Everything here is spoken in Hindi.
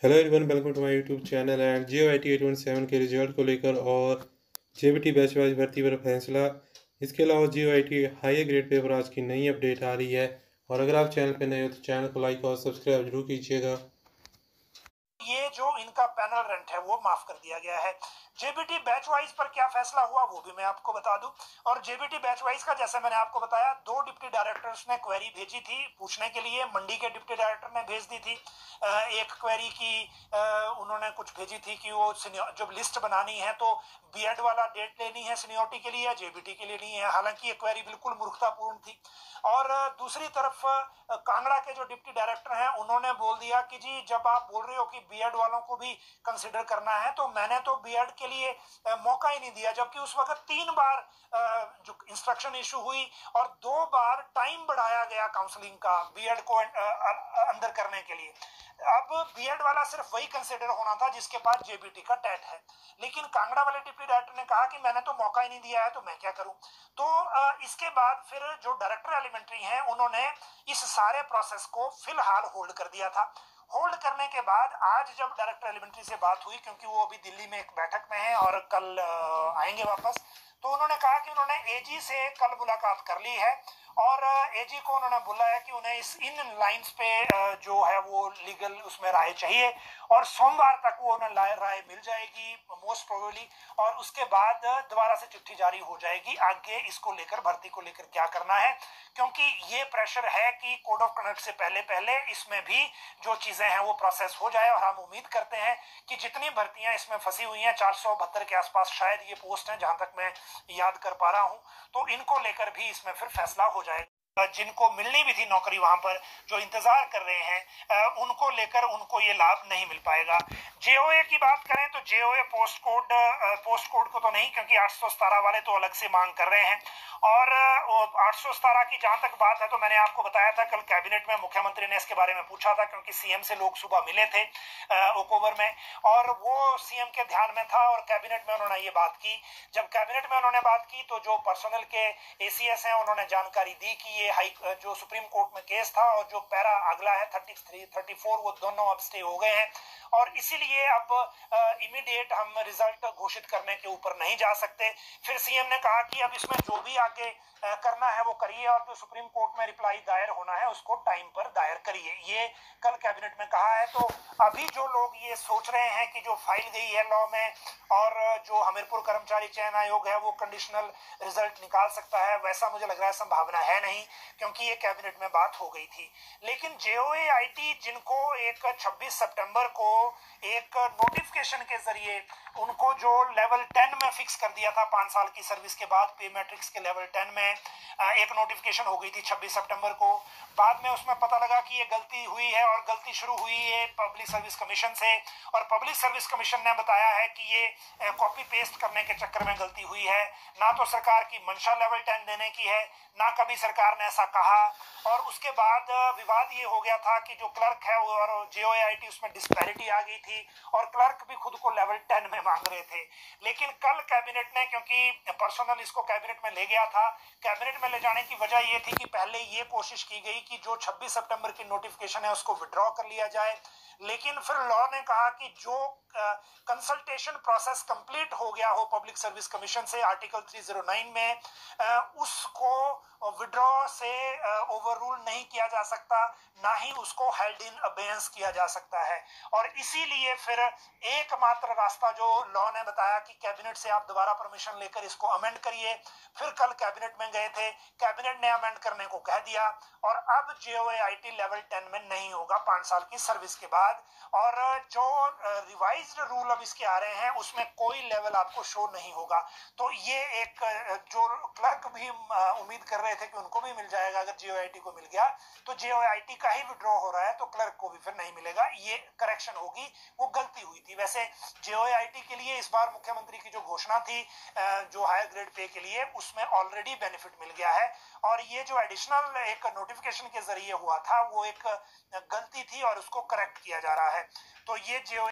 Hello everyone, welcome to my YouTube channel. And JOIT 817 के रिजल्ट को लेकर और JBT बैच वाइज भर्ती पर फैसला, इसके अलावा JOIT हाई ग्रेड पेपर आज की नई अपडेट आ रही है। और अगर आप चैनल पर नए हो तो चैनल को लाइक और सब्सक्राइब जरूर कीजिएगा। ये जो इनका पैनल रेंट है वो माफ कर दिया गया है। जेबीटी बैच वाइज पर क्या फैसला हुआ वो भी मैं आपको बता दूं। और जेबीटी बैच वाइज का जैसे मैंने आपको बताया, दो डिप्टी डायरेक्टर्स ने क्वेरी भेजी थी पूछने के लिए। मंडी के डिप्टी डायरेक्टर ने भेज दी थी एक क्वेरी की, उन्होंने कुछ भेजी थी कि वो जब लिस्ट बनानी है तो बीएड वाला डेट लेनी है सीनियोरिटी के लिए, जेबीटी के लिए नहीं है। हालांकि ये क्वेरी बिल्कुल मूर्खतापूर्ण थी। और दूसरी तरफ कांगड़ा के जो डिप्टी डायरेक्टर हैं उन्होंने बोल दिया कि जी जब आप बोल रहे हो कि बीएड वालों को भी कंसिडर करना है तो मैंने तो बीएड के लिए मौका ही नहीं दिया, जबकि उस वक्त 3 बार जो इंस्ट्रक्शन इशू हुई और 2 बार टाइम बढ़ाया गया काउंसलिंग का बीएड को अंदर करने के लिए। अब बीएड वाला सिर्फ वही कंसिडर होना था जिसके पास जेबीटी का टेट है, लेकिन कांगड़ा वाले डिप्टी डायरेक्टर ने कहा कि मैंने तो मौका ही नहीं दिया है तो मैं क्या करूं। तो इसके बाद फिर जो डायरेक्टर एलिमेंट्री हैं उन्होंने इस सारे प्रोसेस को फिलहाल होल्ड कर दिया था। होल्ड करने के बाद आज जब डायरेक्टर एलिमेंट्री से बात हुई, क्योंकि वो अभी दिल्ली में एक बैठक में है और कल आएंगे वापस, तो उन्होंने कहा कि उन्होंने एजी से कल मुलाकात कर ली है और एजी को उन्होंने बोला है कि उन्हें इस इन लाइंस पे जो है वो लीगल उसमें राय चाहिए और सोमवार तक वो उन्हें राय मिल जाएगी मोस्ट प्रोबेबली। और उसके बाद दोबारा से चिट्ठी जारी हो जाएगी आगे इसको लेकर, भर्ती को लेकर क्या करना है, क्योंकि ये प्रेशर है कि कोड ऑफ कंडक्ट से पहले पहले इसमें भी जो चीजें हैं वो प्रोसेस हो जाए। और हम उम्मीद करते हैं कि जितनी भर्तियां इसमें फंसी हुई हैं, 472 के आसपास शायद ये पोस्ट हैं जहां तक मैं याद कर पा रहा हूं, तो इनको लेकर भी इसमें फिर फैसला हो जाएगा। जिनको मिलनी भी थी नौकरी वहां पर, जो इंतजार कर रहे हैं, उनको लेकर उनको ये लाभ नहीं मिल पाएगा। जेओए की बात करें तो जेओए पोस्ट कोड को तो नहीं, क्योंकि 817 वाले तो अलग से मांग कर रहे हैं। और 817 की जहां तक बात है तो मैंने आपको बताया था कल कैबिनेट में मुख्यमंत्री ने इसके बारे में पूछा था, क्योंकि सीएम से लोग सुबह मिले थे ओकोवर में और वो सीएम के ध्यान में था और कैबिनेट में उन्होंने ये बात की। जब कैबिनेट में उन्होंने बात की तो जो पर्सनल के एसीएस हैं उन्होंने जानकारी दी कि ये जो सुप्रीम कोर्ट में केस था और जो पैरा अगला है 33 34 वो दोनों अब स्टे हो गए हैं और इसीलिए अब इमीडिएट हम रिजल्ट घोषित करने के ऊपर नहीं जा सकते। फिर सीएम ने कहा कि अब इसमें जो भी आगे करना है वो करिए और जो सुप्रीम कोर्ट में रिप्लाई दायर होना है उसको टाइम पर दायर करिए, ये कल कैबिनेट में कहा है। तो अभी जो लोग ये सोच रहे हैं कि जो फाइल गई है लॉ में और जो हमीरपुर कर्मचारी चयन आयोग है वो कंडीशनल रिजल्ट निकाल सकता है, वैसा मुझे लग रहा है संभावना है नहीं, क्योंकि ये कैबिनेट में बात हो गई थी। लेकिन JOAIT जिनको एक 26 सितंबर को एक नोटिफिकेशन के जरिए उनको जो लेवल 10 में फिक्स कर दिया था 5 साल की सर्विस के बाद, पे मैट्रिक्स के लेवल 10 में एक नोटिफिकेशन हो गई थी 26 सितंबर को। बाद में उसमें पता लगा कि ये गलती हुई है और गलती शुरू हुई है पब्लिक सर्विस कमीशन से, और पब्लिक सर्विस कमीशन ने बताया है कि ये कॉपी पेस्ट करने के चक्कर में गलती हुई है, ना तो सरकार की मंशा लेवल 10 देने की है, ना कभी सरकार ने ऐसा कहा। और उसके बाद विवाद ये हो गया था कि जो क्लर्क है और JOAIT उसमें डिस्पैरिटी आ गई थी और क्लर्क भी खुद को लेवल 10 में मांग रहे थे। लेकिन कल कैबिनेट ने, क्योंकि पर्सनल इसको कैबिनेट में ले गया था, कैबिनेट में ले जाने की वजह ये थी कि पहले ये कोशिश की गई कि जो 26 सितंबर की नोटिफिकेशन है उसको विड्रॉ कर लिया जाए, लेकिन फिर लॉ ने कहा कि जो कंसल्टेशन प्रोसेस कंप्लीट हो गया हो पब्लिक सर्विस कमीशन से आर्टिकल 309 में, उसको विड्रॉ से ओवररूल नहीं किया जा सकता, ना ही उसको हेल्ड इन अबेयंस किया जा सकता है। और इसीलिए फिर एकमात्र रास्ता जो लॉ ने बताया कि कैबिनेट से आप दोबारा परमिशन लेकर इसको अमेंड करिए। फिर कल कैबिनेट में गए थे, कैबिनेट ने अमेंड करने को कह दिया और अब JOAIT लेवल 10 में नहीं होगा 5 साल की सर्विस के बाद। और जो रिवाइज्ड रूल अब इसके आ रहे हैं उसमें कोई लेवल आपको शो नहीं होगा। तो ये एक जो क्लर्क भी उम्मीद कर रहे थे कि उनको भी मिल जाएगा, अगर JOAIT को मिल गया तो JOAIT का ही विड्रॉ हो रहा है तो क्लर्क को भी फिर नहीं मिलेगा, ये करेक्शन होगी, वो गलती हुई थी। वैसे JOAIT के लिए इस बार मुख्यमंत्री की जो घोषणा थी जो हायर ग्रेड पे के लिए, उसमें ऑलरेडी बेनिफिट मिल गया है और ये जो एडिशनल एक नोटिफिकेशन के जरिए हुआ था वो एक गलती थी और उसको करेक्ट किया जा रहा है। तो ये जो